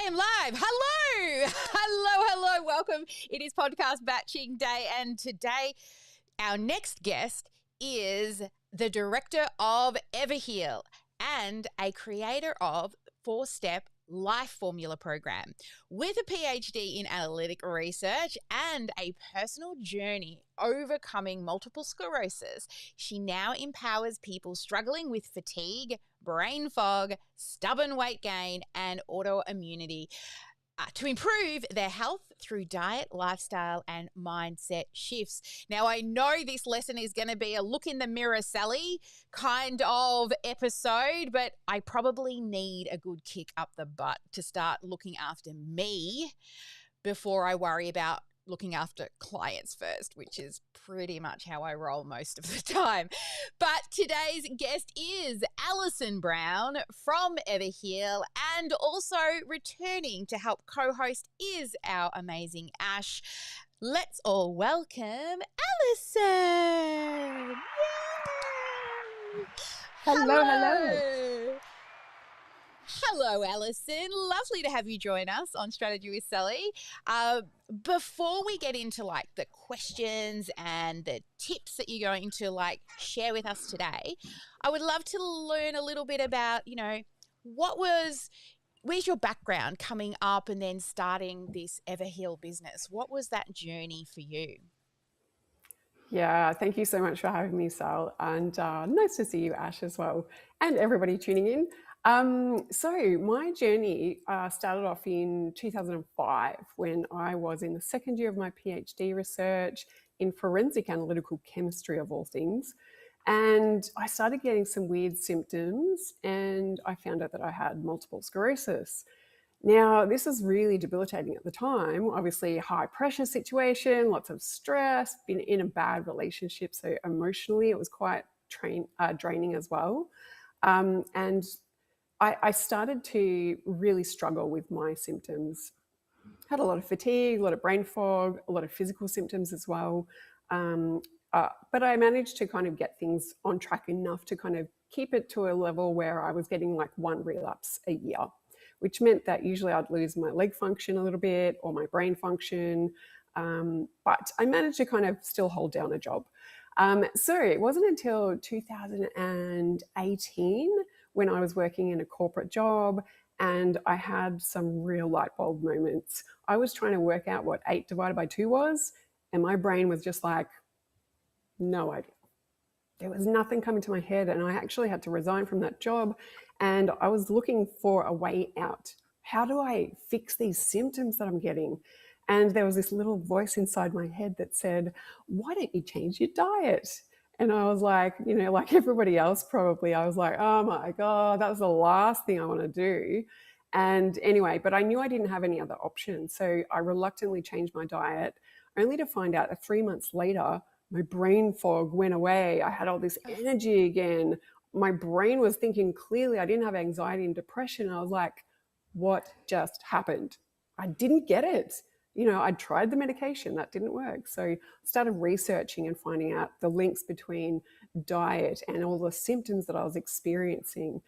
am live. Hello. Hello. Welcome. It is podcast batching day. And today, our next guest is the director of Everheal and a creator of 4-Step Life Formula program. With a PhD in analytic research and a personal journey overcoming multiple sclerosis, she now empowers people struggling with fatigue, brain fog, stubborn weight gain, and autoimmunity to improve their health through diet, lifestyle, and mindset shifts. Now, I know this lesson is going to be a look in the mirror, Sally, kind of episode, but I probably need a good kick up the butt to start looking after me before I worry about looking after clients first, which is pretty much how I roll most of the time. But today's guest is Allyson Brown from Everheal, and also returning to help co-host is our amazing Ash. Let's all welcome Allyson. Yay! Hello. Hello, Allyson. Lovely to have you join us on Strategy with Sally. Before we get into like the questions and the tips that you're going to like share with us today, I would love to learn a little bit about, where's your background coming up and then starting this Everheal business? What was that journey for you? Yeah, thank you so much for having me, Sal. And nice to see you, Ash, as well, and everybody tuning in. So my journey started off in 2005 when I was in the second year of my PhD research in forensic analytical chemistry, of all things. And I started getting some weird symptoms, and I found out that I had multiple sclerosis. Now, this was really debilitating at the time. Obviously, high pressure situation, lots of stress, been in a bad relationship. So emotionally, it was quite draining as well. And I started to really struggle with my symptoms. Had a lot of fatigue, a lot of brain fog, a lot of physical symptoms as well. But I managed to kind of get things on track enough to kind of keep it to a level where I was getting like one relapse a year, which meant that usually I'd lose my leg function a little bit or my brain function. But I managed to kind of still hold down a job. So it wasn't until 2018 when I was working in a corporate job and I had some real light bulb moments. I was trying to work out what 8 divided by 2 was, and my brain was just like, no idea. There was nothing coming to my head, and I actually had to resign from that job, and I was looking for a way out. How do I fix these symptoms that I'm getting? And there was this little voice inside my head that said, why don't you change your diet? And I was like, like everybody else probably, I was like, oh my God, that was the last thing I want to do. And anyway, but I knew I didn't have any other option. So I reluctantly changed my diet, only to find out that 3 months later, my brain fog went away. I had all this energy again. My brain was thinking clearly. I didn't have anxiety and depression. I was like, what just happened? I didn't get it. I tried the medication, that didn't work. So I started researching and finding out the links between diet and all the symptoms that I was experiencing,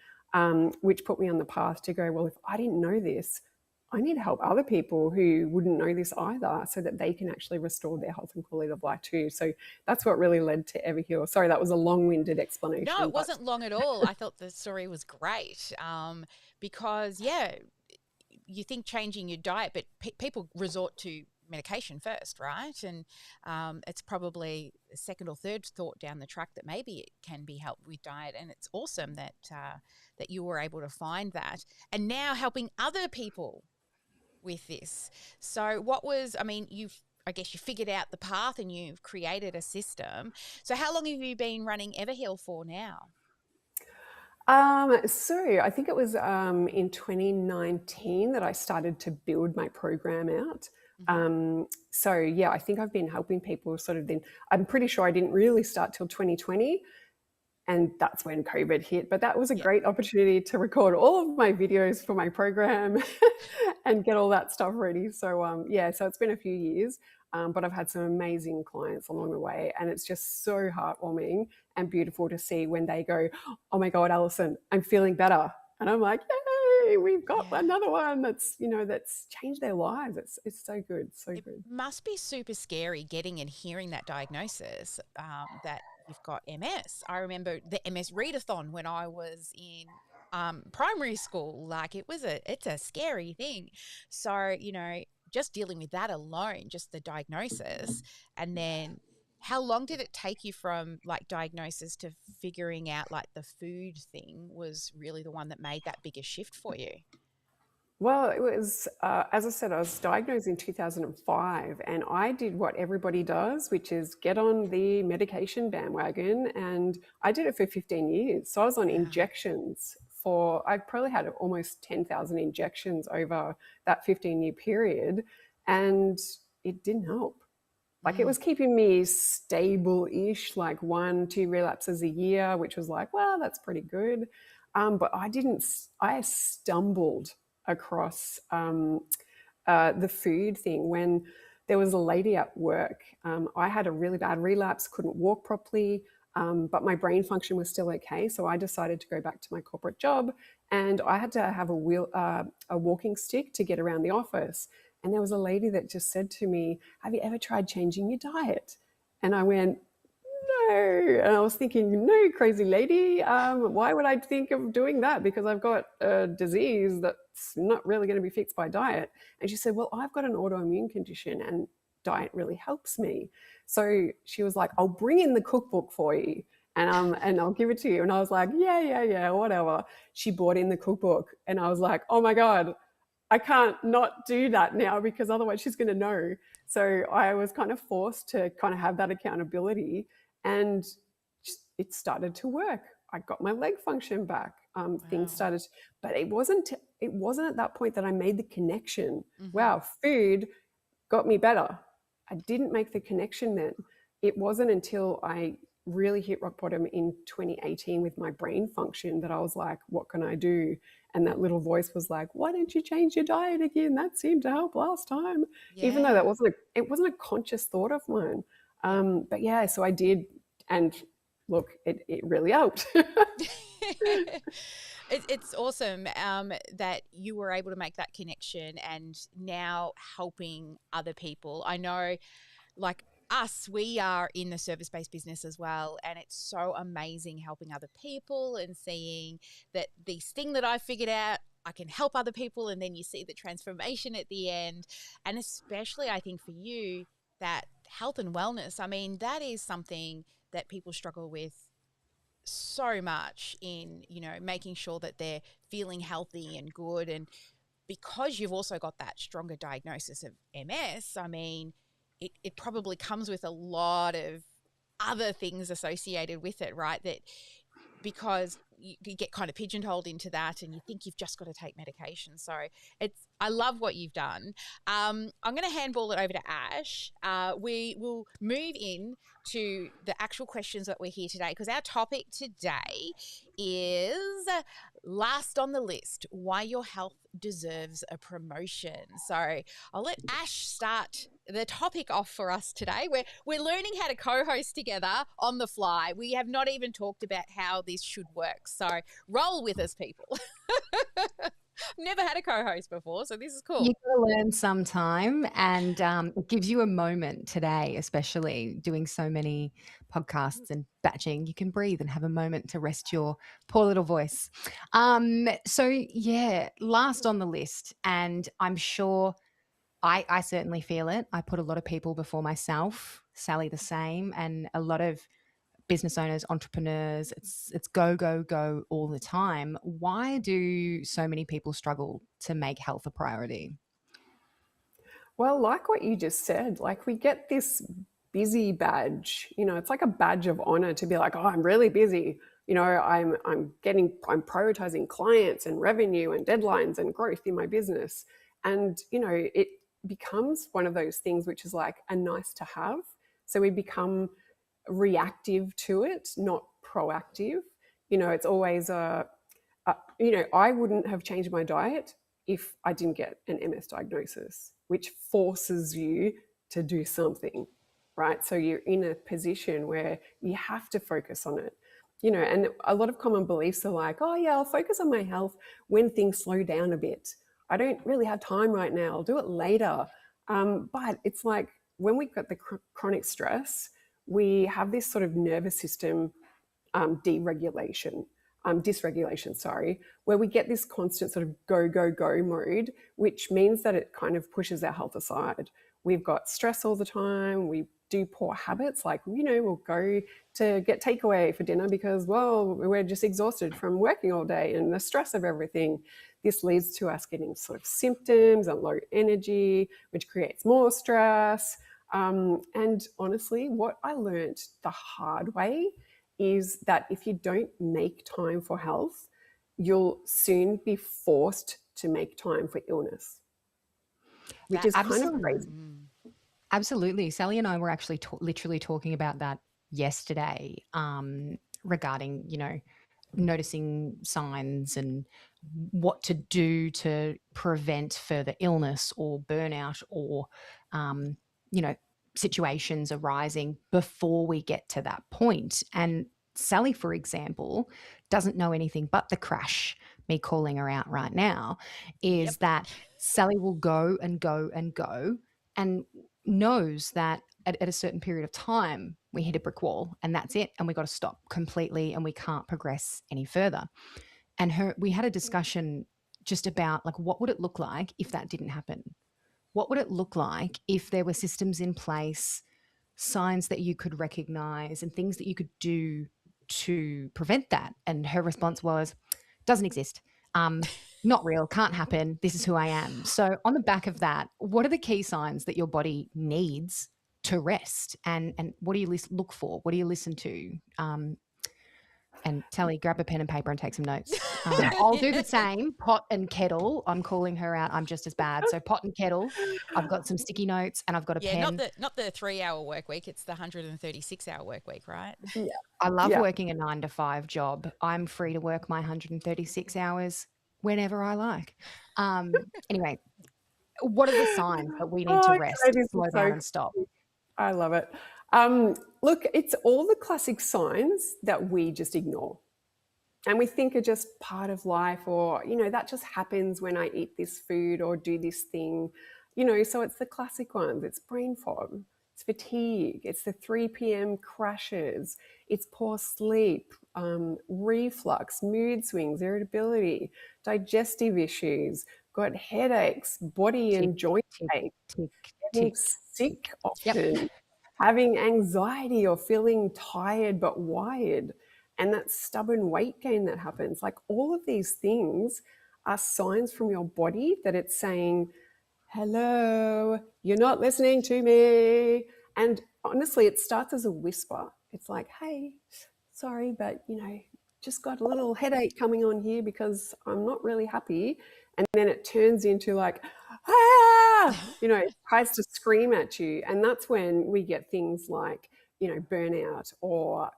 which put me on the path to go, well, if I didn't know this, I need to help other people who wouldn't know this either so that they can actually restore their health and quality of life too. So that's what really led to Everheal. Sorry, that was a long-winded explanation. No, it wasn't long at all. I thought the story was great because, you think changing your diet, but people resort to medication first, right? And it's probably a second or third thought down the track that maybe it can be helped with diet. And it's awesome that that you were able to find that, and now helping other people with this. So I guess you figured out the path and you've created a system. So how long have you been running Everheal for now? So I think it was in 2019 that I started to build my program out. So yeah, I think I've been helping people sort of then. I'm pretty sure I didn't really start till 2020. And that's when COVID hit. But that was a great opportunity to record all of my videos for my program and get all that stuff ready. So so it's been a few years, but I've had some amazing clients along the way. And it's just so heartwarming and beautiful to see when they go, oh my God, Allyson, I'm feeling better. And I'm like, yay, we've got Yeah. another one that's, that's changed their lives. It's so good, so It good. must be super scary getting and hearing that diagnosis, that you've got MS. I remember the MS readathon when I was in primary school. Like it's a scary thing. So, just dealing with that alone, just the diagnosis, and then how long did it take you from like diagnosis to figuring out like the food thing was really the one that made that bigger shift for you? Well, it was, as I said, I was diagnosed in 2005, and I did what everybody does, which is get on the medication bandwagon. And I did it for 15 years. So I was on Wow. injections I probably had almost 10,000 injections over that 15-year period, and it didn't help. Like, it Mm. was keeping me stable-ish, like 1, 2 relapses a year, which was like, well, that's pretty good. But I stumbled across the food thing when there was a lady at work. I had a really bad relapse, couldn't walk properly, but my brain function was still okay. So I decided to go back to my corporate job, and I had to have a walking stick to get around the office. And there was a lady that just said to me, "Have you ever tried changing your diet?" And I went, "No." And I was thinking, "No, crazy lady. Why would I think of doing that? Because I've got a disease that's not really going to be fixed by diet." And she said, "Well, I've got an autoimmune condition and diet really helps me." So she was like, "I'll bring in the cookbook for you, and I'll give it to you." And I was like, "Yeah, yeah, yeah, whatever." She brought in the cookbook, and I was like, "Oh my God, I can't not do that now because otherwise she's going to know." So I was kind of forced to kind of have that accountability, and it started to work. I got my leg function back. Things Wow. started, but it wasn't at that point that I made the connection. Hmm. Wow, food got me better. I didn't make the connection then. It wasn't until I really hit rock bottom in 2018 with my brain function that I was like, what can I do? And that little voice was like, why don't you change your diet again? That seemed to help last time. Even though Yeah. it wasn't a conscious thought of mine. Yep. But yeah, so I did. And look, it really helped. It's awesome, that you were able to make that connection and now helping other people. I know, like us, we are in the service based business as well. And it's so amazing helping other people and seeing that this thing that I figured out, I can help other people. And then you see the transformation at the end. And especially, I think for you, that health and wellness, I mean, that is something that people struggle with so much in, making sure that they're feeling healthy and good. And because you've also got that stronger diagnosis of MS, I mean, it probably comes with a lot of other things associated with it, right? That because you get kind of pigeonholed into that and you think you've just got to take medication. So I love what you've done. I'm going to handball it over to Ash. We will move in to the actual questions that we're here today, because our topic today is last on the list, why your health deserves a promotion. So I'll let Ash start the topic off for us today. We're learning how to co-host together on the fly. We have not even talked about how this should work. So roll with us, people. Never had a co-host before, so this is You've cool. got to learn sometime, and it gives you a moment today, especially doing so many podcasts and batching. You can breathe and have a moment to rest your poor little voice. So, yeah, last on the list, and I'm sure I certainly feel it. I put a lot of people before myself, Sally the same, and a lot of business owners, entrepreneurs. It's go, go, go all the time. Why do so many people struggle to make health a priority? Well, like what you just said, like we get this busy badge, it's like a badge of honor to be like, oh, I'm really busy. I'm prioritizing clients and revenue and deadlines and growth in my business. And, it becomes one of those things which is like a nice to have. So we become reactive to it, not proactive. It's always I wouldn't have changed my diet if I didn't get an MS diagnosis, which forces you to do something, right? So you're in a position where you have to focus on it. And a lot of common beliefs are like, oh yeah, I'll focus on my health when things slow down a bit. I don't really have time right now. I'll do it later. But it's like when we've got the chronic stress, we have this sort of nervous system deregulation, dysregulation, sorry, where we get this constant sort of go, go, go mode, which means that it kind of pushes our health aside. We've got stress all the time. We do poor habits, like, we'll go to get takeaway for dinner because, well, we're just exhausted from working all day and the stress of everything. This leads to us getting sort of symptoms and low energy, which creates more stress. And honestly, what I learned the hard way is that if you don't make time for health, you'll soon be forced to make time for illness, which is kind of crazy. Absolutely. Sally and I were actually literally talking about that yesterday, regarding, noticing signs and what to do to prevent further illness or burnout or, situations arising before we get to that point. And Sally, for example, doesn't know anything but the crash, me calling her out right now, is that Sally will go and go and go and knows that at a certain period of time, we hit a brick wall and that's it. And we got to stop completely and we can't progress any further. And we had a discussion just about like, what would it look like if that didn't happen? What would it look like if there were systems in place, signs that you could recognize and things that you could do to prevent that? And her response was, doesn't exist. Not real, can't happen. This is who I am. So on the back of that, what are the key signs that your body needs to rest? And what do you look for? What do you listen to? And Tally, grab a pen and paper and take some notes. I'll do the same. Pot and kettle. I'm calling her out. I'm just as bad. So pot and kettle. I've got some sticky notes and I've got a pen. Not the 3-hour work week. It's the 136-hour work week, right? Yeah. I love working a 9-to-5 job. I'm free to work my 136 hours whenever I like. Anyway, what are the signs that we need to rest, slow down and stop? I love it. Look, it's all the classic signs that we just ignore. And we think are just part of life, or, that just happens when I eat this food or do this thing. So it's the classic ones. It's brain fog, it's fatigue, it's the 3 p.m. crashes, it's poor sleep, reflux, mood swings, irritability, digestive issues, got headaches, body and joint ache, getting sick often, having anxiety or feeling tired but wired, and that stubborn weight gain that happens. Like, all of these things are signs from your body that it's saying, hello, you're not listening to me. And honestly, it starts as a whisper. It's like, hey, sorry, but, just got a little headache coming on here because I'm not really happy. And then it turns into like, it tries to scream at you. And that's when we get things like, burnout, or,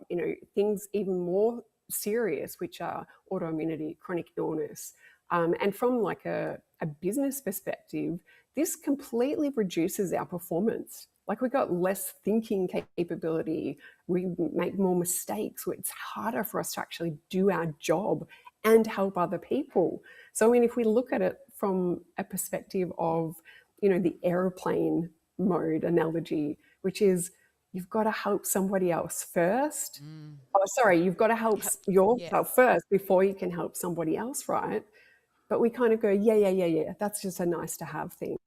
things even more serious, which are autoimmunity, chronic illness. And from like a business perspective, this completely reduces our performance. Like, we've got less thinking capability. We make more mistakes. It's harder for us to actually do our job and help other people. So, I mean, if we look at it from a perspective of, the airplane mode analogy, which is you've got to help somebody else first. Oh, sorry, you've got to help yourself first before you can help somebody else, right? But we kind of go, yeah, that's just a nice to have thing.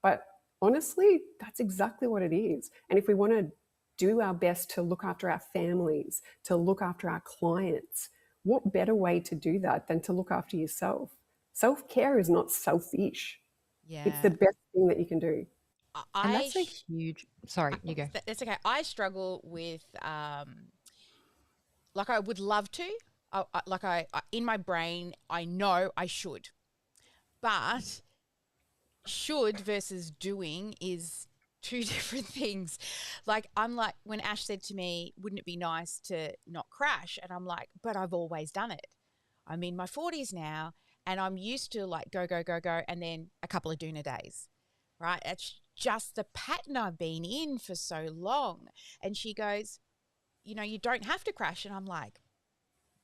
But honestly, that's exactly what it is. And if we want to do our best to look after our families, to look after our clients, what better way to do that than to look after yourself? Self-care is not selfish. Yeah. It's the best thing that you can do. And that's a huge, sorry, you go. That's okay. I struggle with, like, I would love to, in my brain, I know I should, but should versus doing is two different things. Like, I'm like, when Ash said to me, wouldn't it be nice to not crash? And I'm like, but I've always done it. I'm in my 40s now and I'm used to like go, and then a couple of doona days, right? It's just the pattern I've been in for so long. And she goes, you don't have to crash. And I'm like,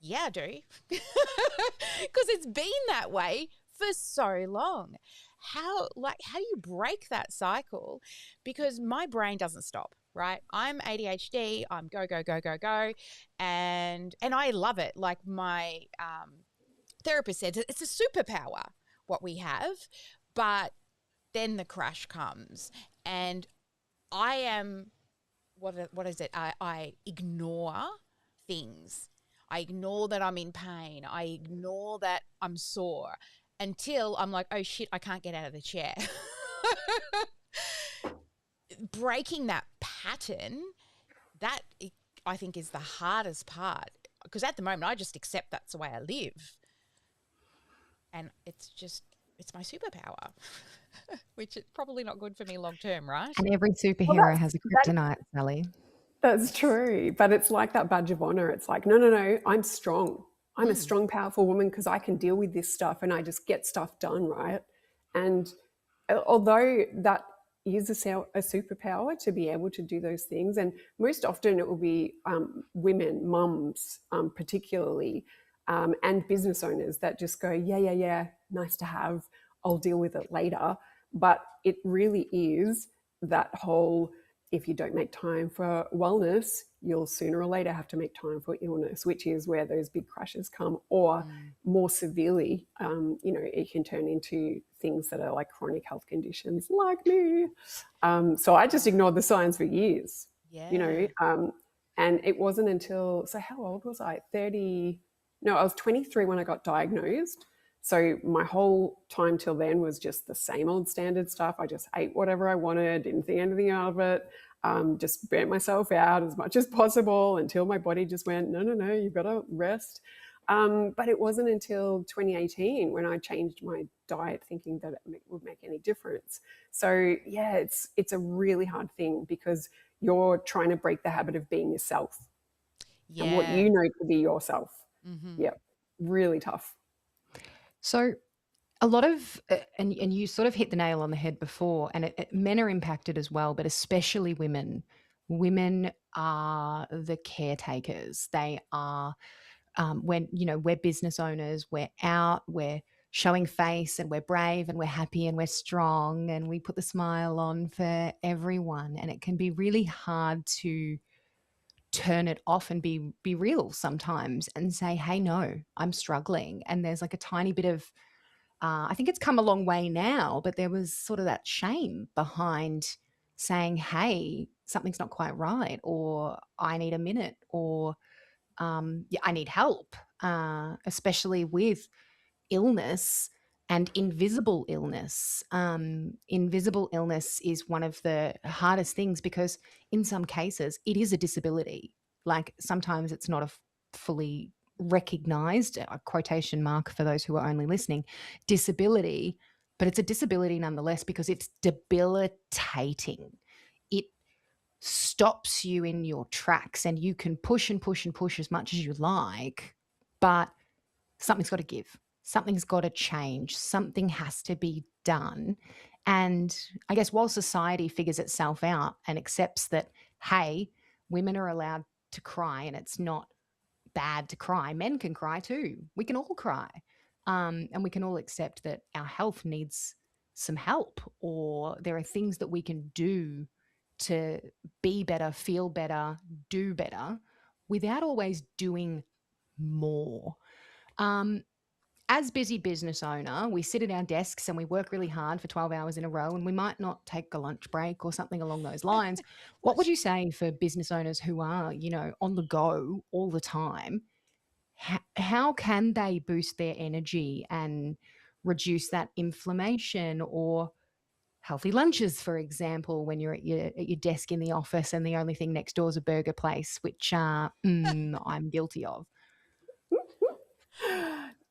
Yeah, I do. Because it's been that way for so long. How do you break that cycle? Because my brain doesn't stop, right? I'm ADHD, I'm go, go, go, go, go. And I love it. Like my therapist said, it's a superpower what we have, but then the crash comes and I am what is it? I ignore things. I ignore that I'm in pain. I ignore that I'm sore until I'm like, oh shit, I can't get out of the chair. Breaking that pattern, that I think is the hardest part. Because at the moment, I just accept that's the way I live. And it's my superpower, which is probably not good for me long term, right? And every Well, superhero has a kryptonite, Sally. that's true. But it's like that badge of honor. It's like, no, no, no, I'm strong. I'm a strong, powerful woman because I can deal with this stuff and I just get stuff done, right? And although that is a superpower to be able to do those things, and most often it will be women, mums particularly, and business owners that just go, yeah, yeah, yeah, nice to have, I'll deal with it later. But it really is that whole, if you don't make time for wellness, you'll sooner or later have to make time for illness, which is where those big crashes come. Or more severely, it can turn into things that are like chronic health conditions like me. So I just ignored the signs for years, Yeah. And it wasn't until, so how old was I? I was 23 when I got diagnosed. So my whole time till then was just the same old standard stuff. I just ate whatever I wanted, didn't think anything out of it, just burnt myself out as much as possible until my body just went, no, no, no, you've got to rest. But it wasn't until 2018 when I changed my diet thinking that it would make any difference. So yeah, it's a really hard thing because you're trying to break the habit of being yourself and what Yeah. you know to be yourself. Yeah, really tough. So a lot of, and you sort of hit the nail on the head before, and men are impacted as well, but especially women. Women are the caretakers. They are, when, we're business owners, we're out, we're showing face and we're brave and we're happy and we're strong and we put the smile on for everyone. And it can be really hard to turn it off and be real sometimes and say, hey, no, I'm struggling. And there's like a tiny bit of, I think it's come a long way now, but there was sort of that shame behind saying, hey, something's not quite right, or I need a minute, or I need help, especially with illness and invisible illness. Invisible illness is one of the hardest things because in some cases it is a disability. Like sometimes it's not a fully recognized, a quotation mark for those who are only listening, disability, but it's a disability nonetheless because it's debilitating. It stops you in your tracks and you can push and push and push as much as you like, but something's got to give. Something's got to change. Something has to be done. And I guess while society figures itself out and accepts that, hey, women are allowed to cry and it's not bad to cry, men can cry too. We can all cry. And we can all accept that our health needs some help, or there are things that we can do to be better, feel better, do better without always doing more. As busy business owner, we sit at our desks and we work really hard for 12 hours in a row and we might not take a lunch break or something along those lines. What would you say for business owners who are, on the go all the time? How can they boost their energy and reduce that inflammation, or healthy lunches, for example, when you're at your desk in the office and the only thing next door is a burger place, which I'm guilty of.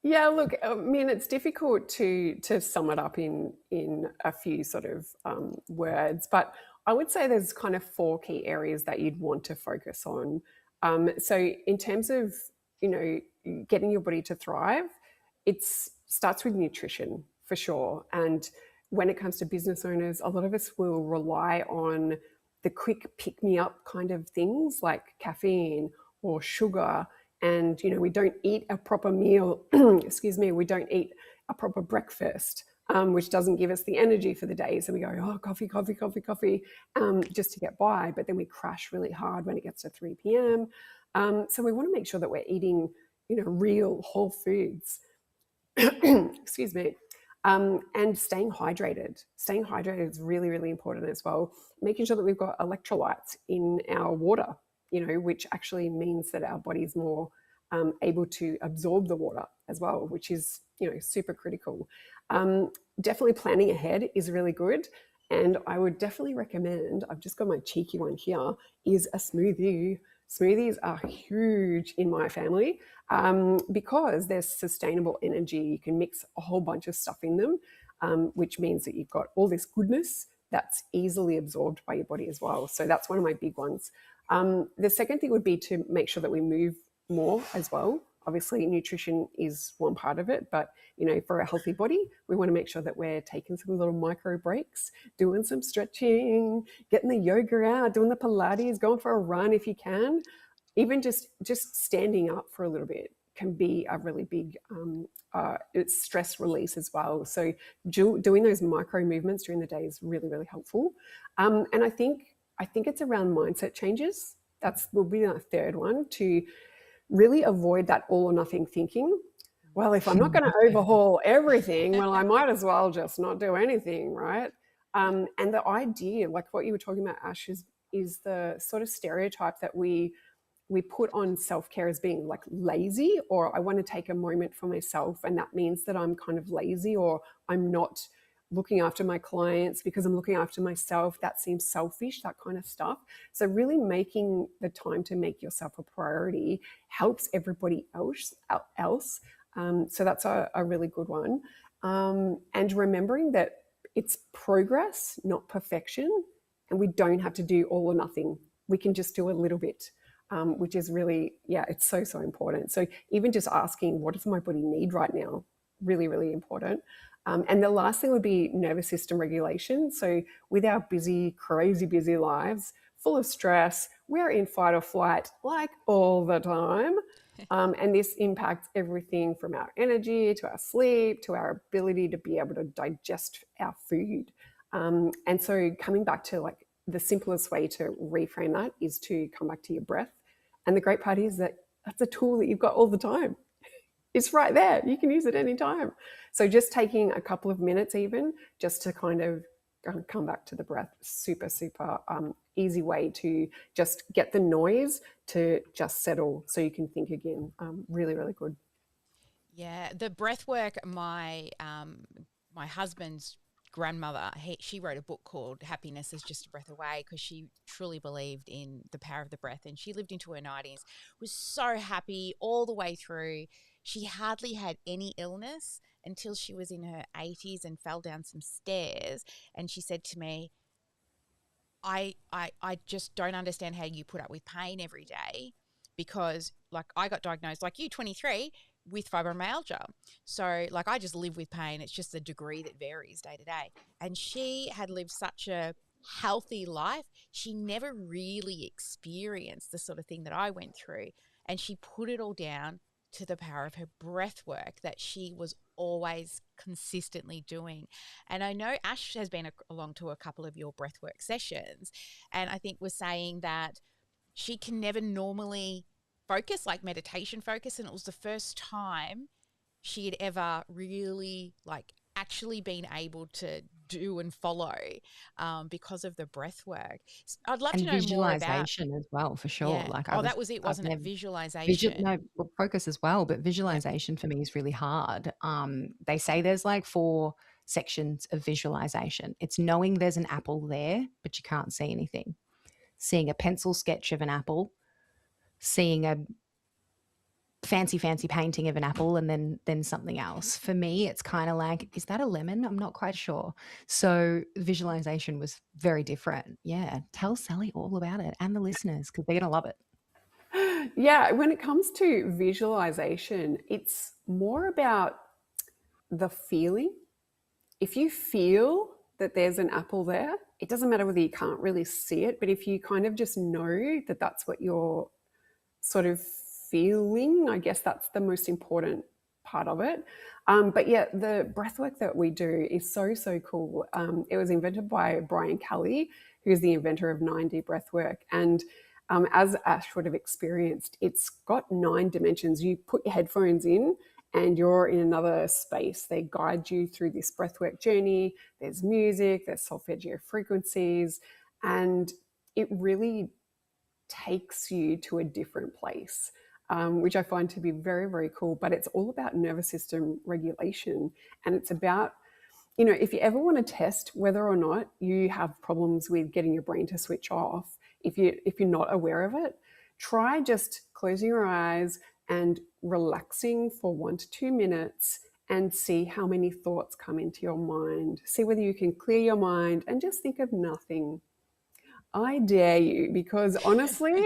Yeah, look, I mean, it's difficult to sum it up in a few sort of words, but I would say there's kind of 4 key areas that you'd want to focus on. So in terms of, getting your body to thrive, it starts with nutrition for sure. And when it comes to business owners, a lot of us will rely on the quick pick-me-up kind of things like caffeine or sugar. and we don't eat a proper meal. Excuse me, we don't eat a proper breakfast, which doesn't give us the energy for the day. So we go, oh, coffee, coffee, coffee, coffee, just to get by. But then we crash really hard when it gets to 3 p.m. So we want to make sure that we're eating, real whole foods. Excuse me. And staying hydrated. Staying hydrated is really, really important as well. Making sure that we've got electrolytes in our water, which actually means that our body is more able to absorb the water as well, which is, super critical. Definitely planning ahead is really good. And I would definitely recommend, I've just got my cheeky one here, is a smoothie. Smoothies are huge in my family because there's sustainable energy. You can mix a whole bunch of stuff in them, which means that you've got all this goodness that's easily absorbed by your body as well. So that's one of my big ones. The second thing would be to make sure that we move more as well. Obviously, nutrition is one part of it, but for a healthy body, we want to make sure that we're taking some little micro breaks, doing some stretching, getting the yoga out, doing the Pilates, going for a run if you can. Even just standing up for a little bit can be a really big stress release as well. So doing those micro movements during the day is really, really helpful. And I think it's around mindset changes. Will be our third one, to really avoid that all or nothing thinking. Well, if I'm not going to overhaul everything, well, I might as well just not do anything, right? And the idea, like what you were talking about, Ash, is the sort of stereotype that we put on self-care as being like lazy, or I want to take a moment for myself, and that means that I'm kind of lazy, or I'm not looking after my clients because I'm looking after myself. That seems selfish, that kind of stuff. So really making the time to make yourself a priority helps everybody else. So that's a really good one. And remembering that it's progress, not perfection, and we don't have to do all or nothing. We can just do a little bit. Which is really, it's so, so important. So even just asking, what does my body need right now? Really, really important. And the last thing would be nervous system regulation. So with our busy, crazy busy lives, full of stress, we're in fight or flight like all the time. And this impacts everything from our energy to our sleep to our ability to be able to digest our food. And so coming back to like the simplest way to reframe that is to come back to your breath. And the great part is that that's a tool that you've got all the time. It's right there. You can use it anytime. So just taking a couple of minutes even just to kind of come back to the breath, super, super easy way to just get the noise to just settle so you can think again. Really, really good. Yeah, the breath work, my husband's grandmother, she wrote a book called Happiness is Just a Breath Away, because she truly believed in the power of the breath, and she lived into her 90s, was so happy all the way through. She hardly had any illness until she was in her 80s and fell down some stairs, and she said to me, I just don't understand how you put up with pain every day, because like I got diagnosed like you, 23, with fibromyalgia. So like I just live with pain. It's just the degree that varies day to day. And she had lived such a healthy life. She never really experienced the sort of thing that I went through. And she put it all down to the power of her breath work that she was always consistently doing. And I know Ash has been along to a couple of your breathwork sessions, and I think was saying that she can never normally focus, like meditation focus, and it was the first time she had ever really like actually been able to do and follow because of the breath work. I'd love to And know more about. visualization as well, for sure. Yeah. Like Oh, that was it, wasn't it? Visualization. focus as well, but Yep. visualization for me is really hard. They say there's like 4 sections of visualization. It's knowing there's an apple there, but you can't see anything. Seeing a pencil sketch of an apple, seeing a fancy painting of an apple, and then something else. For me, it's kind of like, is that a lemon? I'm not quite sure. So visualization was very different. Yeah, tell Sally all about it, and the listeners, because they're gonna love it. Yeah, when it comes to visualization, it's more about the feeling. If you feel that there's an apple there, it doesn't matter whether you can't really see it, but if you kind of just know that that's what you're sort of feeling. I guess that's the most important part of it. But yeah, the breath work that we do is so, so cool. It was invented by Brian Kelly, who's the inventor of 9D breath work. And as Ash would have experienced, it's got 9 dimensions. You put your headphones in and you're in another space. They guide you through this breathwork journey. There's music, there's solfeggio frequencies, and it really takes you to a different place, which I find to be very, very cool. But it's all about nervous system regulation. And it's about, if you ever want to test whether or not you have problems with getting your brain to switch off, if you're not aware of it, try just closing your eyes and relaxing for 1 to 2 minutes and see how many thoughts come into your mind. See whether you can clear your mind and just think of nothing. I dare you, because honestly,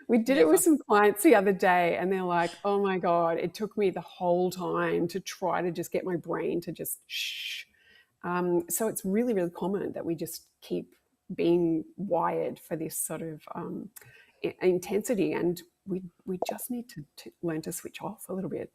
we did it with some clients the other day and they're like, oh my God, it took me the whole time to try to just get my brain to just shh. So it's really, really common that we just keep being wired for this sort of intensity, and we just need to learn to switch off a little bit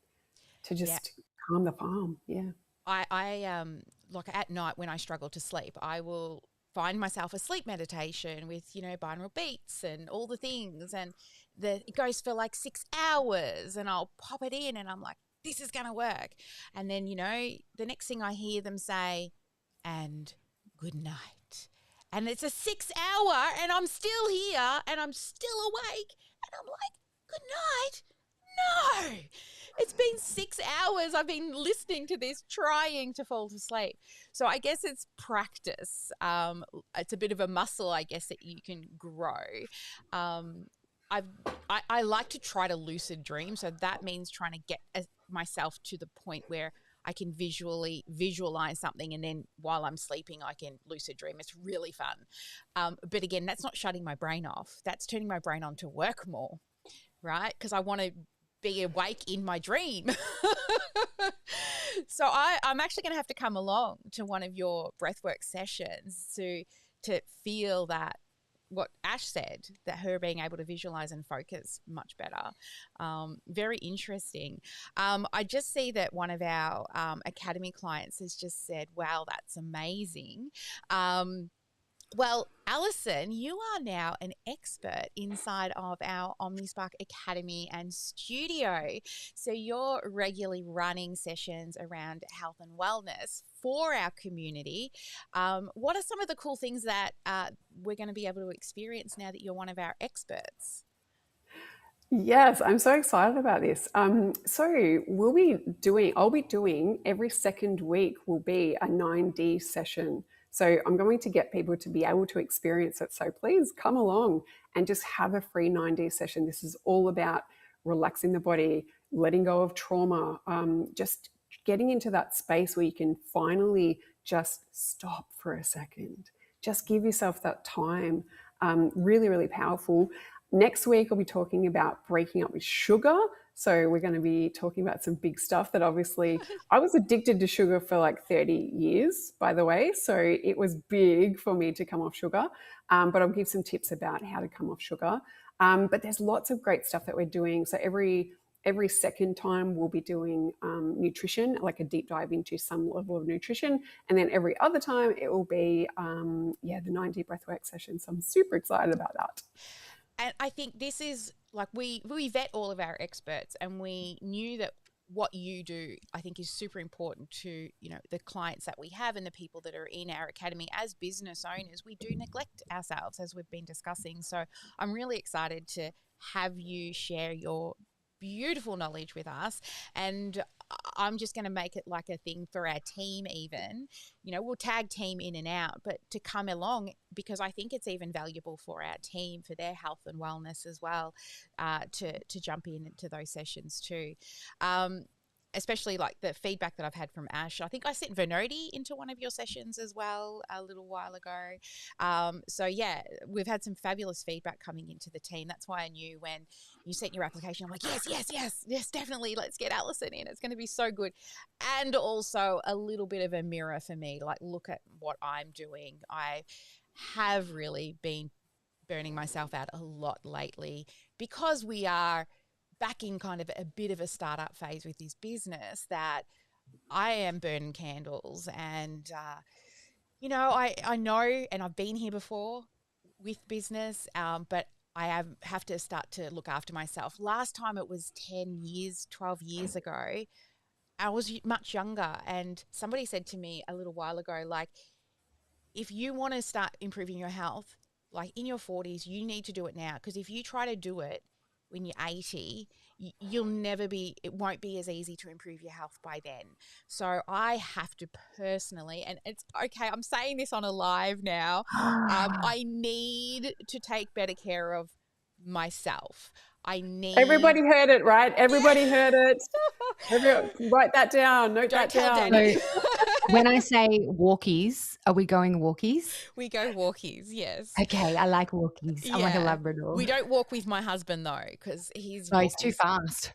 to just calm the farm. Yeah. I like at night when I struggle to sleep, I will find myself a sleep meditation with, binaural beats and all the things, and it goes for like 6 hours, and I'll pop it in and I'm like, this is going to work. And then, the next thing I hear them say, and good night. And it's a 6 hour and I'm still here and I'm still awake. And I'm like, good night? No, it's been 6 hours. I've been listening to this, trying to fall to sleep. So I guess it's practice. It's a bit of a muscle, I guess, that you can grow. I like to try to lucid dream. So that means trying to get myself to the point where I can visualize something, and then while I'm sleeping, I can lucid dream. It's really fun. But again, that's not shutting my brain off. That's turning my brain on to work more, right? Because I want to be awake in my dream. So I'm actually going to have to come along to one of your breathwork sessions to feel that, what Ash said, that her being able to visualize and focus much better. Very interesting. I just see that one of our Academy clients has just said, wow, that's amazing. Well, Allyson, you are now an expert inside of our OmniSpark Academy and studio. So you're regularly running sessions around health and wellness for our community. What are some of the cool things that we're going to be able to experience now that you're one of our experts? Yes, I'm so excited about this. So I'll be doing every second week will be a 9D session. So I'm going to get people to be able to experience it. So please come along and just have a free 9D session. This is all about relaxing the body, letting go of trauma, just getting into that space where you can finally just stop for a second. Just give yourself that time. Really, really powerful. Next week, I'll be talking about breaking up with sugar. So we're going to be talking about some big stuff that obviously I was addicted to sugar for like 30 years, by the way. So it was big for me to come off sugar. But I'll give some tips about how to come off sugar. But there's lots of great stuff that we're doing. So every second time we'll be doing nutrition, like a deep dive into some level of nutrition. And then every other time it will be, the 9D breathwork session. So I'm super excited about that. And I think this is like, we vet all of our experts, and we knew that what you do, I think, is super important to, the clients that we have and the people that are in our academy. As business owners, we do neglect ourselves, as we've been discussing. So I'm really excited to have you share your beautiful knowledge with us. And I'm just going to make it like a thing for our team even. We'll tag team in and out, but to come along, because I think it's even valuable for our team, for their health and wellness as well, to jump into those sessions too. Especially like the feedback that I've had from Ash. I think I sent Vernodi into one of your sessions as well a little while ago. So yeah, we've had some fabulous feedback coming into the team. That's why I knew when you sent your application, I'm like, yes, definitely. Let's get Allyson in. It's going to be so good. And also a little bit of a mirror for me, like, look at what I'm doing. I have really been burning myself out a lot lately, because we are back in kind of a bit of a startup phase with this business that I am burning candles and, I know, and I've been here before with business, but I have to start to look after myself. Last time it was 10 years, 12 years ago, I was much younger, and somebody said to me a little while ago, like, if you want to start improving your health, like in your 40s, you need to do it now. Because if you try to do it when you're 80, it won't be as easy to improve your health by then. So I have to personally, and it's okay, I'm saying this on a live now, I need to take better care of myself. I need. Everybody heard it, right? Everybody Yeah. heard it. Write that down. Note Don't that tell down. Danny. When I say walkies, are we going walkies? We go walkies, yes. Okay, I like walkies. I'm like a Yeah. Labrador. We don't walk with my husband though, because he's too fast.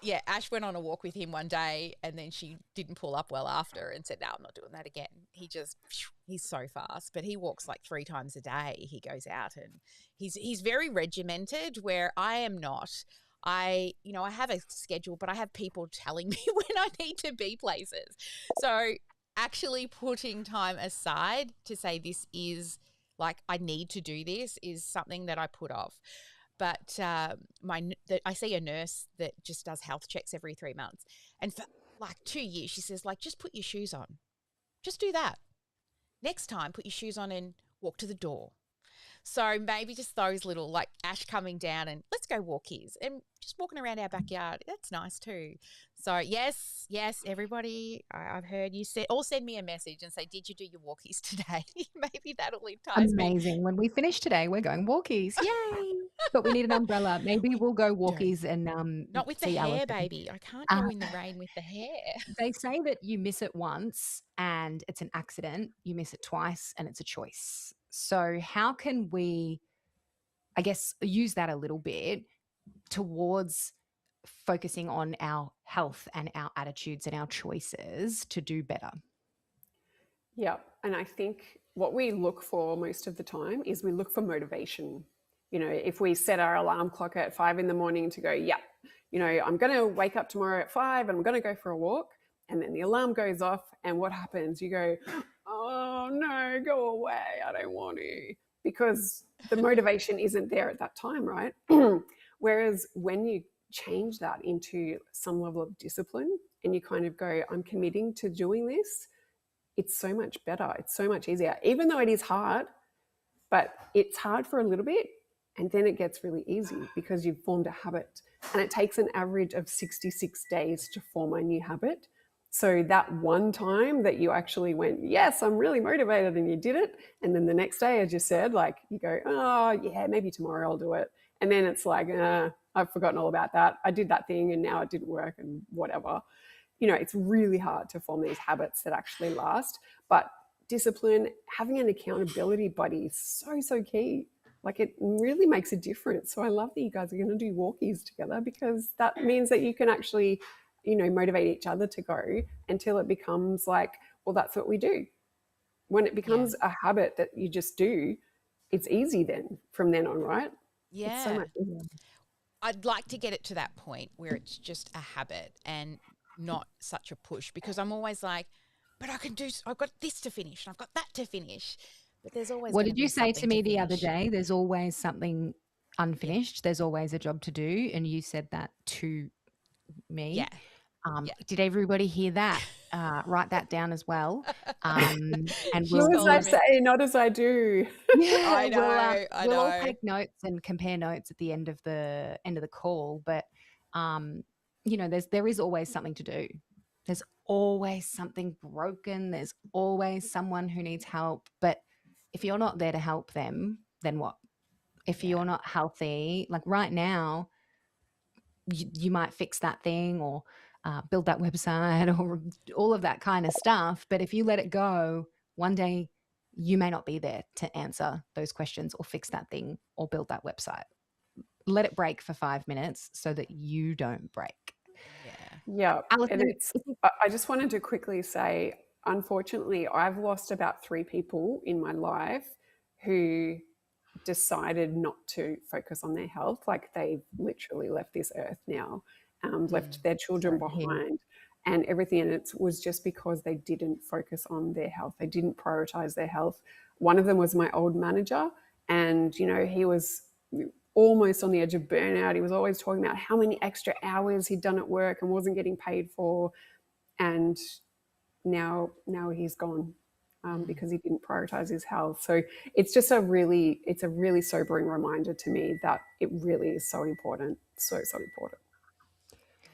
Yeah, Ash went on a walk with him one day, and then she didn't pull up well after, and said, "No, I'm not doing that again." He's so fast, but he walks like 3 times a day. He goes out, and he's very regimented, where I am not. I have a schedule, but I have people telling me when I need to be places. So actually putting time aside to say this is like I need to do this is something that I put off. But I see a nurse that just does health checks every 3 months. And for like 2 years, she says, like, just put your shoes on. Just do that. Next time, put your shoes on and walk to the door. So maybe just those little, like Ash coming down and let's go walkies and just walking around our backyard. That's nice too. So yes, everybody, I've heard you all send me a message and say, did you do your walkies today? Maybe that'll entice me. Amazing. When we finish today, we're going walkies. Yay! But we need an umbrella. Maybe we'll go walkies and not with the see hair, Allyson. baby. I can't go in the rain with the hair. They say that you miss it once and it's an accident. You miss it twice and it's a choice. So how can we, I guess, use that a little bit towards focusing on our health and our attitudes and our choices to do better? Yeah. And I think what we look for most of the time is we look for motivation. If we set our alarm clock at 5 a.m. to go, I'm going to wake up tomorrow at 5 and I'm going to go for a walk. And then the alarm goes off. And what happens? You go, oh no, go away. I don't want to. Because the motivation isn't there at that time, right? Whereas when you change that into some level of discipline and you kind of go, I'm committing to doing this, it's so much better. It's so much easier, even though it is hard, but it's hard for a little bit and then it gets really easy because you've formed a habit, and it takes an average of 66 days to form a new habit. So that one time that you actually went, yes, I'm really motivated, and you did it. And then the next day, as you said, like you go, oh yeah, maybe tomorrow I'll do it. And then it's like, I've forgotten all about that. I did that thing and now it didn't work and whatever. It's really hard to form these habits that actually last. But discipline, having an accountability buddy is so, so key. Like it really makes a difference. So I love that you guys are going to do walkies together, because that means that you can actually, motivate each other to go until it becomes like, well, that's what we do. When it becomes a habit that you just do, it's easy then from then on, right? Yeah. It's so much easier. I'd like to get it to that point where it's just a habit and not such a push, because I'm always like, but I've got this to finish and I've got that to finish. But there's always. What did you say to me the other day? There's always something unfinished. Yeah. There's always a job to do. And you said that to me. Yeah. Did everybody hear that? Write that down as well. And do as I say, not as I do. Yeah, I know. We'll all take notes and compare notes at the end of the call. But there is always something to do. There's always something broken. There's always someone who needs help. But if you're not there to help them, then what? If you're not healthy, like right now, you might fix that thing or build that website or all of that kind of stuff. But if you let it go, one day you may not be there to answer those questions or fix that thing or build that website. Let it break for 5 minutes so that you don't break. Yeah. And I just wanted to quickly say, unfortunately, I've lost about 3 people in my life who decided not to focus on their health. Like they've literally left this earth now, left their children Sorry to hear. behind and everything. And it was just because they didn't focus on their health. They didn't prioritize their health. One of them was my old manager, and, you know, he was almost on the edge of burnout. He was always talking about how many extra hours he'd done at work and wasn't getting paid for. And now he's gone. Because he didn't prioritize his health. So it's just a really sobering reminder to me that it really is so important. So important.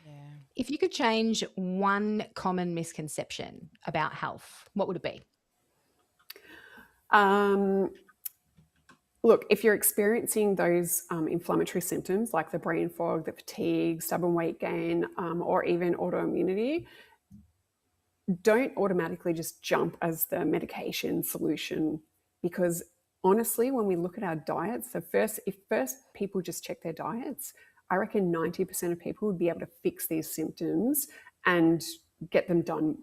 Yeah. If you could change one common misconception about health, what would it be? Look, if you're experiencing those inflammatory symptoms like the brain fog, the fatigue, stubborn weight gain, or even autoimmunity, don't automatically just jump as the medication solution, because honestly, when we look at our diets, if first people just check their diets, I reckon 90% of people would be able to fix these symptoms and get them done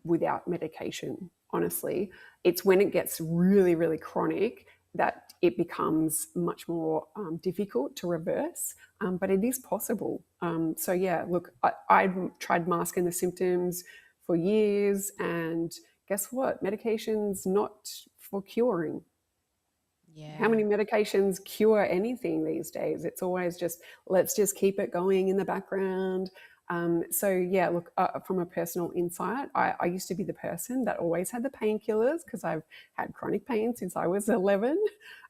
without medication. Honestly, it's when it gets really, really chronic that it becomes much more difficult to reverse, but it is possible. So yeah, look, I tried masking the symptoms for years, and guess what? Medication's not for curing. Yeah. How many medications cure anything these days? It's always just, let's just keep it going in the background. So yeah, look, from a personal insight, I used to be the person that always had the painkillers because I've had chronic pain since I was 11.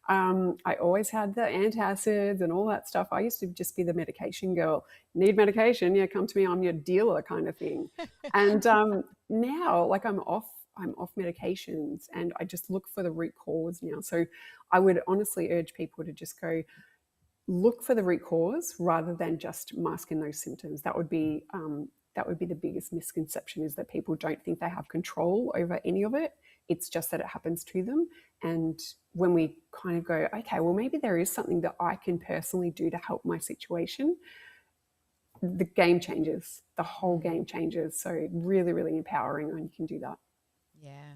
I always had the antacids and all that stuff. I used to just be the medication girl. Need medication? Yeah, come to me. I'm your dealer, kind of thing. And now, like, I'm off medications, and I just look for the root cause now. So I would honestly urge people to just go look for the root cause rather than just masking those symptoms. That would be the biggest misconception, is that people don't think they have control over any of it. It's just that it happens to them. And when we kind of go, okay, well, maybe there is something that I can personally do to help my situation, the game changes. The whole game changes. So really, really empowering when you can do that. Yeah.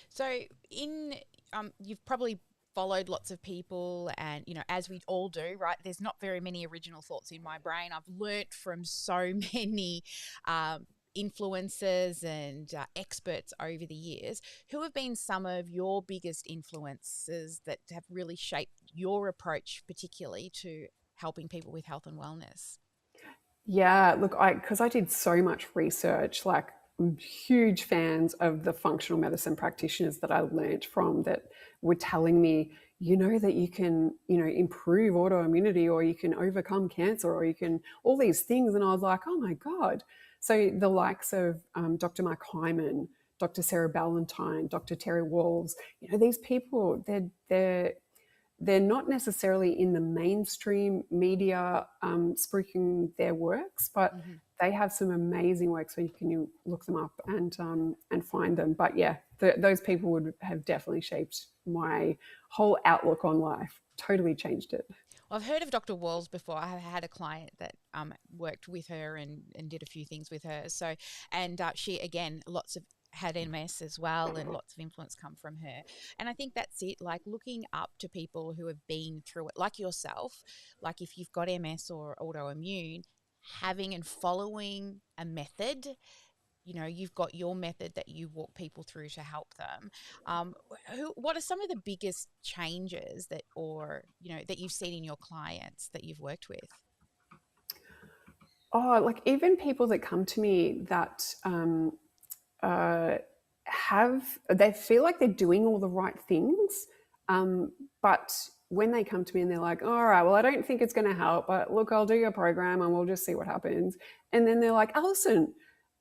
So you've probably followed lots of people, and, you know, as we all do, right? There's not very many original thoughts in my brain. I've learnt from so many influencers and experts over the years. Who have been some of your biggest influences that have really shaped your approach, particularly to helping people with health and wellness? Yeah, look, because I did so much research, like, I'm huge fans of the functional medicine practitioners that I learnt from, that were telling me, you know, that you can, you know, improve autoimmunity, or you can overcome cancer, or you can all these things. And I was like, oh my God. So the likes of Dr. Mark Hyman, Dr. Sarah Ballantyne, Dr. Terry Walls, you know, these people, they're not necessarily in the mainstream media spruiking their works, but they have some amazing work, so you look them up and find them. But yeah, those people would have definitely shaped my whole outlook on life. Totally changed it. Well, I've heard of Dr. Walls before. I have had a client that worked with her and did a few things with her. So, and she, again, had MS as well, and lots of influence come from her. And I think that's it, like looking up to people who have been through it, like yourself. Like if you've got MS or autoimmune, having and following a method. You know, you've got your method that you walk people through to help them. What are some of the biggest changes that you've seen in your clients that you've worked with? Oh, like even people that come to me that they feel like they're doing all the right things, but when they come to me and they're like, all right, well, I don't think it's going to help, but look, I'll do your program and we'll just see what happens. And then they're like, Allyson,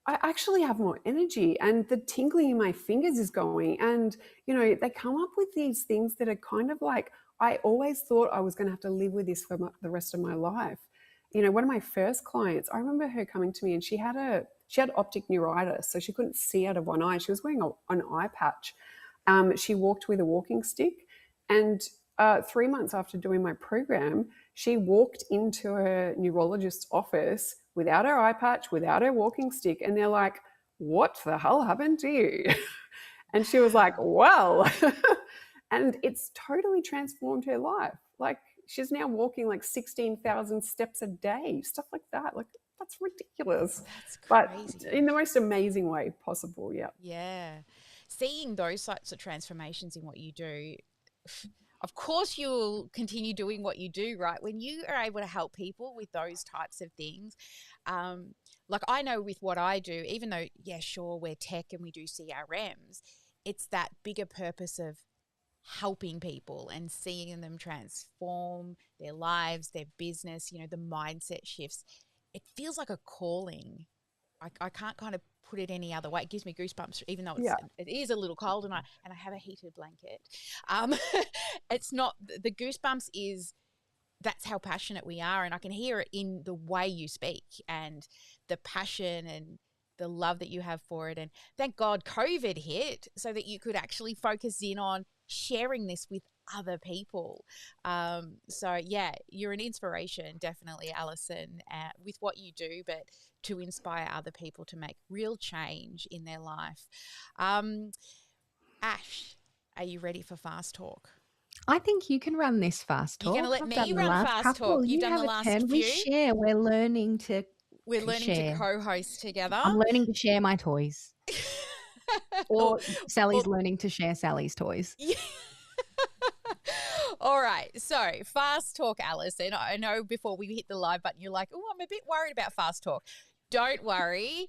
I actually have more energy and the tingling in my fingers is going. And, you know, they come up with these things that are kind of like, I always thought I was going to have to live with this for the rest of my life. You know, one of my first clients, I remember her coming to me, and she had optic neuritis, so she couldn't see out of one eye. She was wearing an eye patch. She walked with a walking stick, and 3 months after doing my program, she walked into her neurologist's office without her eye patch, without her walking stick, and they're like, "What the hell happened to you?" And she was like, "Well." And it's totally transformed her life. Like, she's now walking like 16,000 steps a day, stuff like that. Like, that's ridiculous. That's But crazy. in the most amazing way possible. Yeah. Yeah. Seeing those sorts of transformations in what you do, of course you'll continue doing what you do, right? When you are able to help people with those types of things, like I know with what I do, even though, yeah, sure, we're tech and we do CRMs, it's that bigger purpose of helping people and seeing them transform their lives, their business, you know, the mindset shifts. It feels like a calling. I can't kind of put it any other way. It gives me goosebumps, even though Yeah. it is a little cold, and I have a heated blanket. Um, it's not the goosebumps is that's how passionate we are, and I can hear it in the way you speak and the passion and the love that you have for it. And thank God COVID hit so that you could actually focus in on sharing this with other people. So yeah, you're an inspiration, definitely, Allyson, with what you do, but to inspire other people to make real change in their life. Ash, are you ready for fast talk? I think you can run this fast You're going to talk. let I've me done the run last fast couple. talk. You've You done have the a last turn. We few. share. We're learning to We're learning to share. co-host together. I'm learning to share my toys. Or Sally's or- learning to share Sally's toys. Yeah. All right. So fast talk, Allyson. I know before we hit the live button, you're like, oh, I'm a bit worried about fast talk. Don't worry.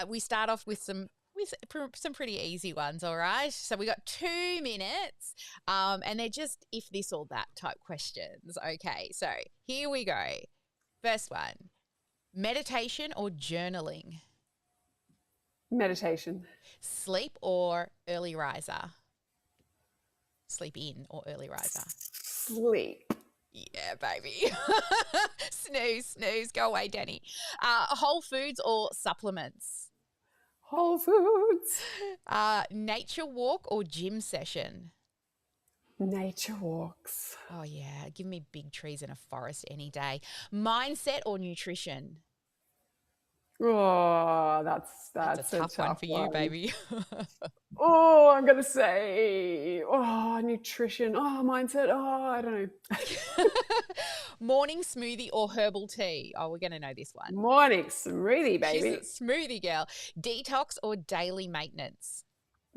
We start off with some pretty easy ones. All right. So we got 2 minutes, and they're just if this or that type questions. Okay. So here we go. First one: meditation or journaling? Meditation. Sleep or early riser? Sleep in or early riser? Sleep. Yeah, baby. Snooze. Go away, Danny. Whole foods or supplements? Whole Foods. Nature walk or gym session? Nature walks. Oh, yeah. Give me big trees in a forest any day. Mindset or nutrition? Oh, That's a tough one for you, baby. Oh, I'm gonna say, nutrition. Oh, mindset. Oh, I don't know. Morning smoothie or herbal tea? Oh, we're going to know this one. Morning smoothie, She's baby. a smoothie girl. Detox or daily maintenance?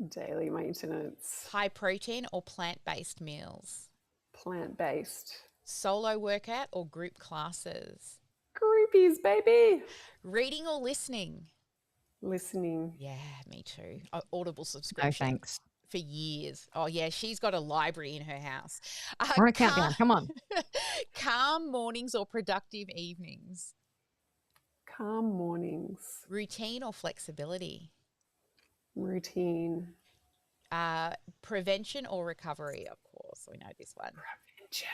Daily maintenance. High protein or plant-based meals? Plant-based. Solo workout or group classes? Groupies, baby. Reading or listening? Listening. Yeah, me too. Audible subscription. No thanks. For years. Oh, yeah, she's got a library in her house. We're on a countdown. Come on. Calm mornings or productive evenings? Calm mornings. Routine or flexibility? Routine. Prevention or recovery? Of course, we know this one. Prevention.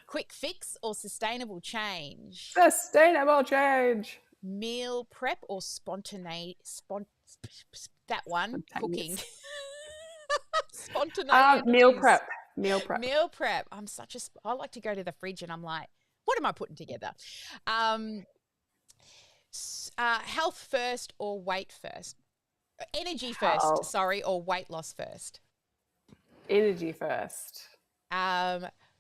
Quick fix or sustainable change? Sustainable change. Meal prep or that one, cooking. Spontaneous. Meal prep. Meal prep. Meal prep. I like to go to the fridge and I'm like, what am I putting together? Health first or weight first? Energy first, sorry, or weight loss first? Energy first.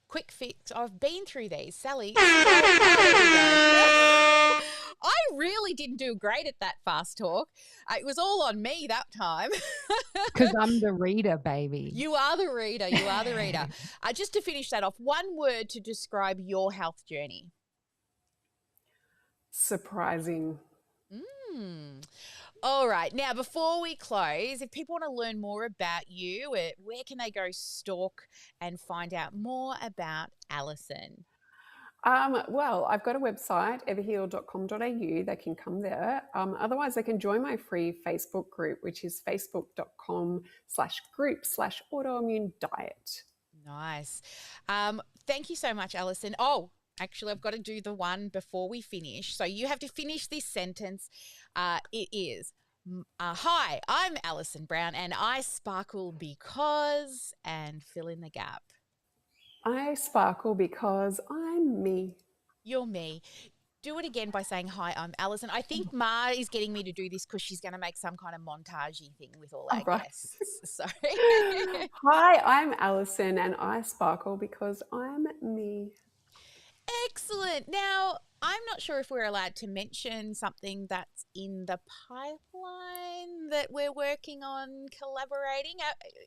Quick fix. I've been through these. Sally. I really didn't do great at that fast talk. It was all on me that time. Because I'm the reader, baby. You are the reader. Just to finish that off, one word to describe your health journey. Surprising. All right. Now, before we close, if people want to learn more about you, where can they go stalk and find out more about Allyson? Well, I've got a website, everheal.com.au. They can come there. Otherwise, they can join my free Facebook group, which is facebook.com/group/autoimmune diet. Nice. Thank you so much, Allyson. Oh, actually, I've got to do the one before we finish. So you have to finish this sentence. It is, hi, I'm Allyson Brown and I sparkle because, and fill in the gap. I sparkle because I'm me. You're me. do it again by saying, hi, I'm Allyson. I think Ma is getting me to do this because she's going to make some kind of montagey thing with all our right. guests. So, Hi, I'm Allyson, and I sparkle because I'm me. excellent. Now, I'm not sure if we're allowed to mention something that's in the pipeline that we're working on collaborating.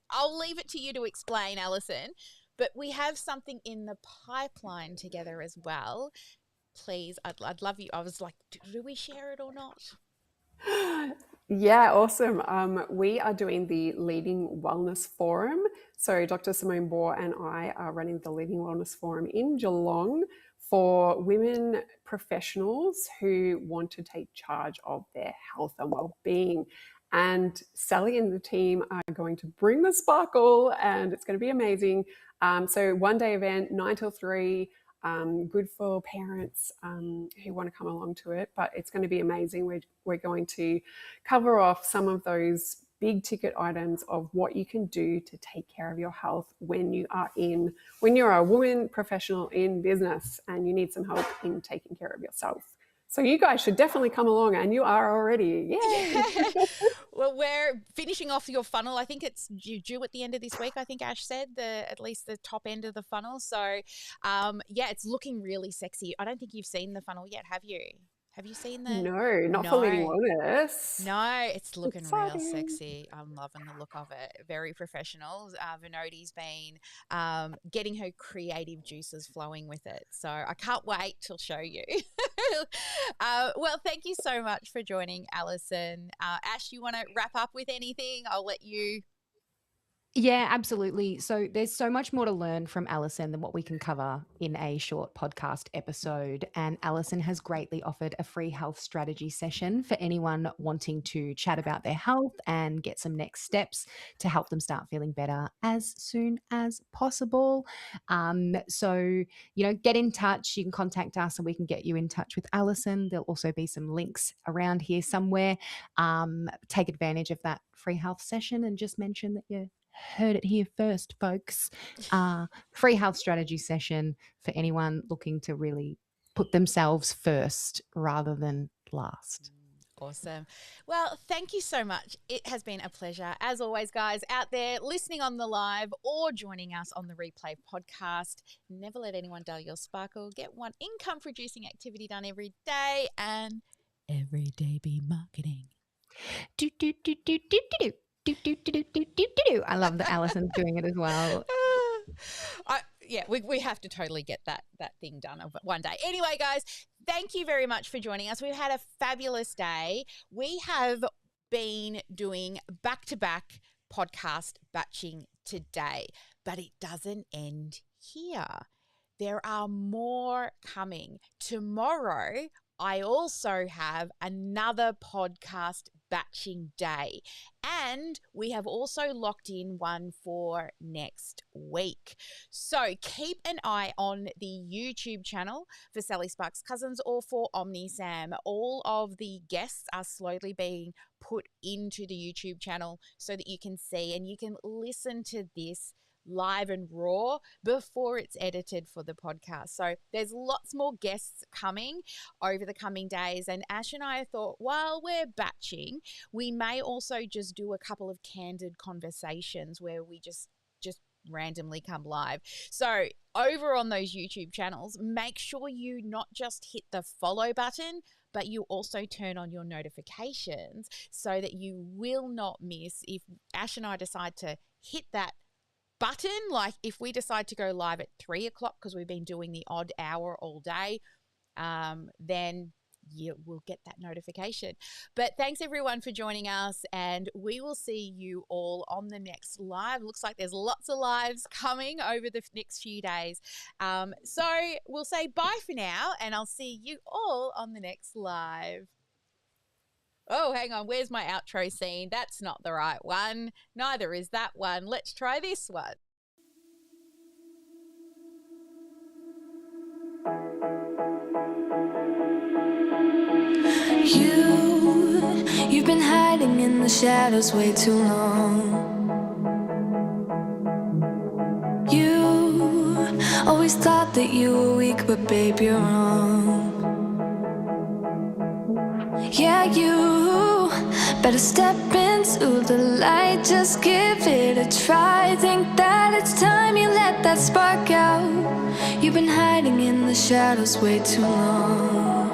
I'll leave it to you to explain, Allyson, but we have something in the pipeline together as well. Please, I'd love you. I was like, do we share it or not? Yeah, awesome. We are doing the Leading Wellness Forum. So Dr. Simone Bohr and I are running the Leading Wellness Forum in Geelong for women professionals who want to take charge of their health and well-being. And Sally and the team are going to bring the sparkle, and it's going to be amazing. So one-day event, 9 till 3. Good for parents who want to come along to it, but it's going to be amazing. We're going to cover off some of those big ticket items of what you can do to take care of your health when you're a woman professional in business and you need some help in taking care of yourself. So you guys should definitely come along, and you are already. Yay! Yeah. Well, we're finishing off your funnel. I think it's due at the end of this week. I think Ash said at least the top end of the funnel. So, yeah, it's looking really sexy. I don't think you've seen the funnel yet, have you? Have you seen the? No, not for Leading Wellness. No, it's looking real Exciting. sexy. I'm loving the look of it. Very professional. Vinodi's been getting her creative juices flowing with it. So I can't wait to show you. Well, thank you so much for joining, Allyson. Ash, you want to wrap up with anything? I'll let you. Yeah, absolutely. So there's so much more to learn from Allyson than what we can cover in a short podcast episode. And Allyson has greatly offered a free health strategy session for anyone wanting to chat about their health and get some next steps to help them start feeling better as soon as possible. So, get in touch. You can contact us and we can get you in touch with Allyson. There'll also be some links around here somewhere. Take advantage of that free health session and just mention that you heard it here first, folks. Free health strategy session for anyone looking to really put themselves first rather than last. Awesome. Well, thank you so much. It has been a pleasure. As always, guys, out there listening on the live or joining us on the replay podcast, never let anyone dull your sparkle. Get one income producing activity done every day, and every day be marketing. Do, do, do, do, do, do, do. I love that Alyson's doing it as well. We have to totally get that thing done one day. Anyway, guys, thank you very much for joining us. We've had a fabulous day. We have been doing back-to-back podcast batching today, but it doesn't end here. There are more coming. Tomorrow, I also have another podcast batching day, and we have also locked in one for next week. So keep an eye on the YouTube channel for Sally Sparks Cousins or for OmniSam. All of the guests are slowly being put into the YouTube channel so that you can see and you can listen to this live and raw before it's edited for the podcast. So there's lots more guests coming over the coming days, and Ash and I thought while we're batching, we may also just do a couple of candid conversations where we just randomly come live. So over on those YouTube channels, make sure you not just hit the follow button, but you also turn on your notifications so that you will not miss if Ash and I decide to hit that button. Like if we decide to go live at 3 o'clock because we've been doing the odd hour all day, then you will get that notification. But thanks everyone for joining us, and we will see you all on the next live. Looks like there's lots of lives coming over the next few days. So we'll say bye for now, and I'll see you all on the next live. Oh, hang on. Where's my outro scene? That's not the right one. Neither is that one. Let's try this one. You've been hiding in the shadows way too long. You always thought that you were weak, but babe, you're wrong. like you. Better step into the light, just give it a try. Think that it's time you let that spark out. You've been hiding in the shadows way too long.